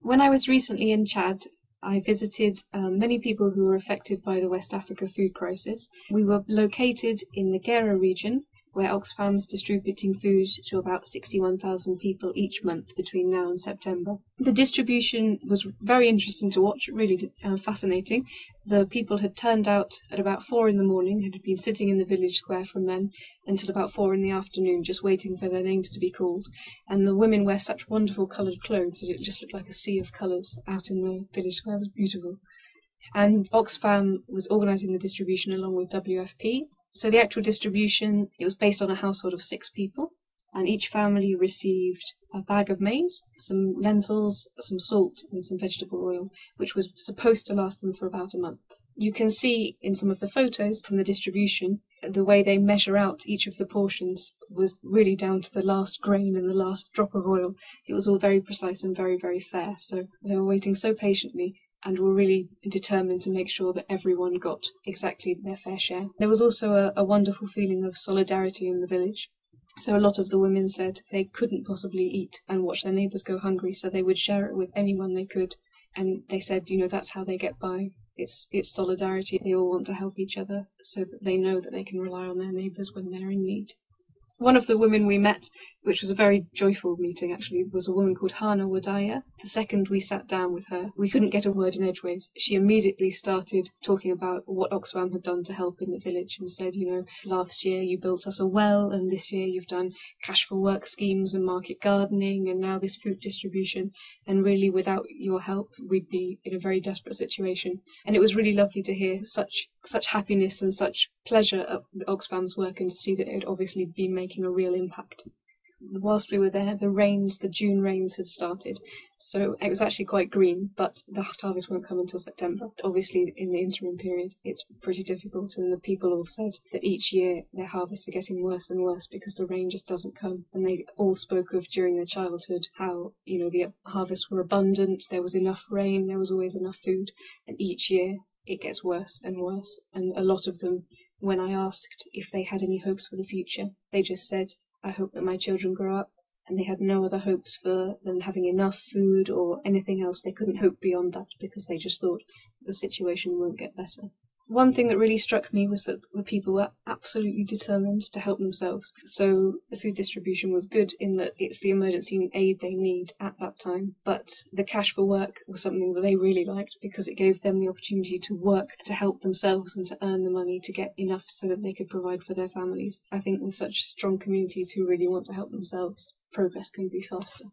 When I was recently in Chad, I visited many people who were affected by the West Africa food crisis. We were located in the Gera region, where Oxfam's distributing food to about 61,000 people each month between now and September. The distribution was very interesting to watch, really fascinating. The people had turned out at about 4 in the morning and had been sitting in the village square from then until about 4 in the afternoon, just waiting for their names to be called. And the women wear such wonderful coloured clothes that it just looked like a sea of colours out in the village square. It was beautiful. And Oxfam was organising the distribution along with WFP. So the actual distribution, it was based on a household of 6 people, and each family received a bag of maize, some lentils, some salt and some vegetable oil, which was supposed to last them for about a month. You can see in some of the photos from the distribution, the way they measure out each of the portions was really down to the last grain and the last drop of oil. It was all very precise and very, very fair. So they were waiting so patiently and were really determined to make sure that everyone got exactly their fair share. There was also a wonderful feeling of solidarity in the village. So a lot of the women said they couldn't possibly eat and watch their neighbours go hungry, so they would share it with anyone they could. And they said, that's how they get by. It's solidarity. They all want to help each other so that they know that they can rely on their neighbours when they're in need. One of the women we met, which was a very joyful meeting actually, was a woman called Hana Wadaya. The second we sat down with her, we couldn't get a word in edgeways. She immediately started talking about what Oxfam had done to help in the village and said, last year you built us a well, and this year you've done cash for work schemes and market gardening, and now this food distribution. And really, without your help, we'd be in a very desperate situation. And it was really lovely to hear such happiness and such pleasure at Oxfam's work, and to see that it had obviously been making a real impact. Whilst we were there, the June rains had started, so it was actually quite green, but the harvest won't come until September. Obviously, in the interim period, it's pretty difficult, and the people all said that each year their harvests are getting worse and worse because the rain just doesn't come. And they all spoke of during their childhood how, the harvests were abundant, there was enough rain, there was always enough food, and each year it gets worse and worse. And a lot of them, when I asked if they had any hopes for the future, they just said, I hope that my children grow up, and they had no other hopes for them having enough food or anything else. They couldn't hope beyond that because they just thought the situation won't get better. One thing that really struck me was that the people were absolutely determined to help themselves. So the food distribution was good in that it's the emergency aid they need at that time. But the cash for work was something that they really liked because it gave them the opportunity to work to help themselves and to earn the money to get enough so that they could provide for their families. I think with such strong communities who really want to help themselves, progress can be faster.